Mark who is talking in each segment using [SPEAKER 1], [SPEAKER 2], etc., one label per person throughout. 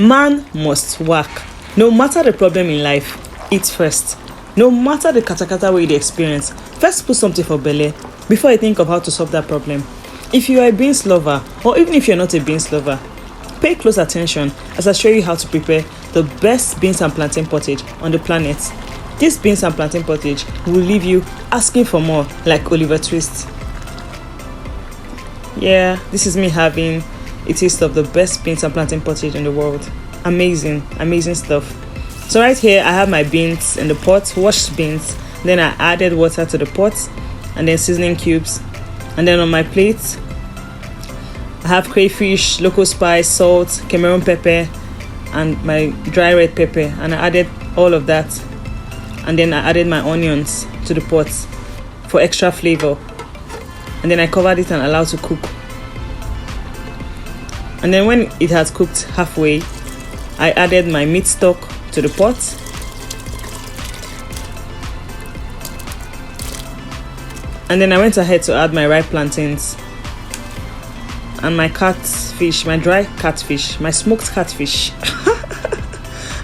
[SPEAKER 1] Man must work. No matter the problem in life, eat first. No matter the katakata way you dey experience, first put something for belle before you think of how to solve that problem. If you are a beans lover, or even if you're not a beans lover, pay close attention as I show you how to prepare the best beans and plantain pottage on the planet. This beans and plantain pottage will leave you asking for more, like Oliver Twist. Yeah, this is me having a taste of the best beans and plantain pottage in the world. Amazing, amazing stuff. So right here, I have my beans in the pot, washed beans. Then I added water to the pot, and then seasoning cubes. And then on my plate, I have crayfish, local spice, salt, Cameroon pepper, and my dry red pepper. And I added all of that. And then I added my onions to the pot for extra flavor. And then I covered it and allowed to cook. And then when it has cooked halfway, I added my meat stock to the pot. And then I went ahead to add my ripe plantains and my catfish, my dry catfish, my smoked catfish.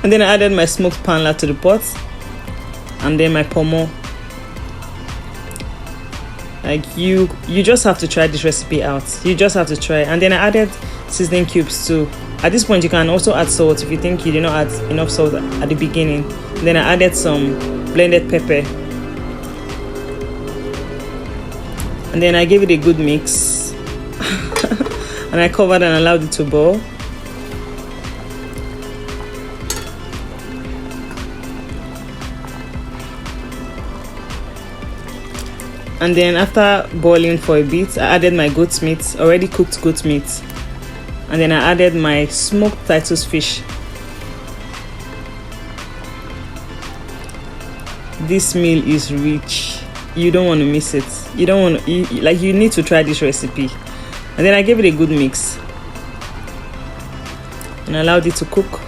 [SPEAKER 1] And then I added my smoked panla to the pot, and then my pomo. Like you just have to try this recipe out. You just have to try. And then I added seasoning cubes too. At this point, you can also add salt if you think you did not add enough salt at the beginning. Then I added some blended pepper. And then I gave it a good mix. And I covered and allowed it to boil. And then after boiling for a bit, I added my goat's meat, already cooked goat meat. And then I added my smoked Titus fish. This meal is rich. You don't want to miss it. You need to try this recipe. And then I gave it a good mix and allowed it to cook.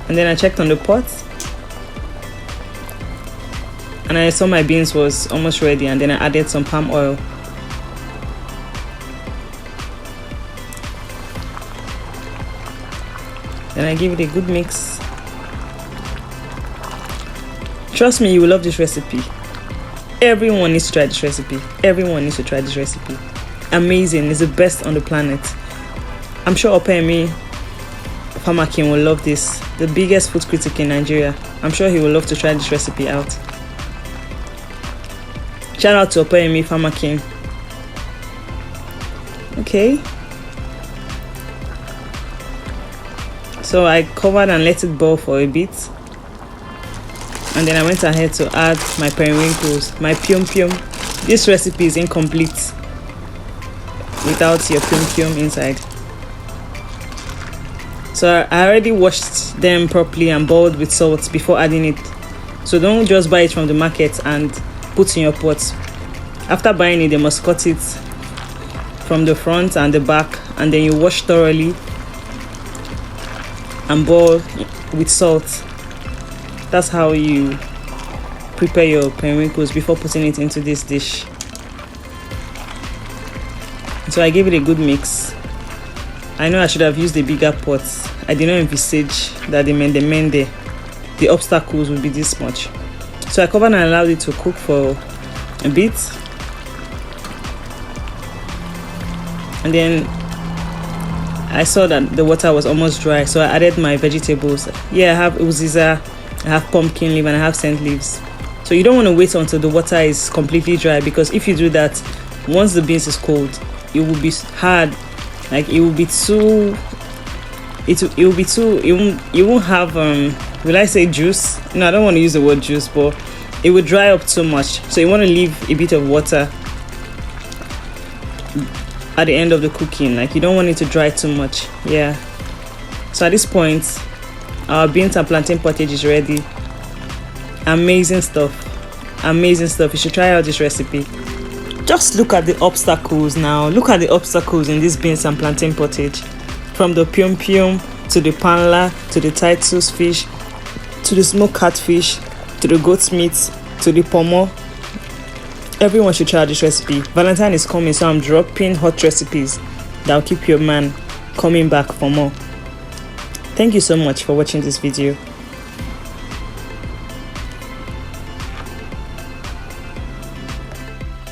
[SPEAKER 1] And then I checked on the pot, and I saw my beans was almost ready. And then I added some palm oil. Then I gave it a good mix. Trust me, you will love this recipe. Everyone needs to try this recipe. Everyone needs to try this recipe. Amazing. It's the best on the planet. I'm sure Opemi Famakin will love this. The biggest food critic in Nigeria. I'm sure he will love to try this recipe out. Shout out to Opemi Famakin. Okay. So I covered and let it boil for a bit. And then I went ahead to add my periwinkles, my pium. This recipe is incomplete without your pium inside. So I already washed them properly and boiled with salt before adding it. So don't just buy it from the market and put in your pot. After buying it, they must cut it from the front and the back, and then you wash thoroughly and boil with salt. That's how you prepare your periwinkles before putting it into this dish. So I gave it a good mix. I know I should have used a bigger pot. I did not envisage that the obstacles would be this much. So I covered and allowed it to cook for a bit. And then I saw that the water was almost dry, so I added my vegetables. Yeah, I have uziza, I have pumpkin leaf, and I have scent leaves. So you don't want to wait until the water is completely dry, because if you do that, once the beans is cold, it will be hard. Like it will be too. You won't have will I say juice? No, I don't want to use the word juice, but it will dry up too much. So you want to leave a bit of water at the end of the cooking. Like you don't want it to dry too much. Yeah. So at this point, our beans and plantain pottage is ready. Amazing stuff. You should try out this recipe. Just look at the obstacles now. Look at the obstacles in this beans and plantain pottage. From the pium to the panla, to the Titus fish, to the smoked catfish, to the goat's meat, to the pomo. Everyone should try this recipe. Valentine is coming, so I'm dropping hot recipes that will keep your man coming back for more. Thank you so much for watching this video.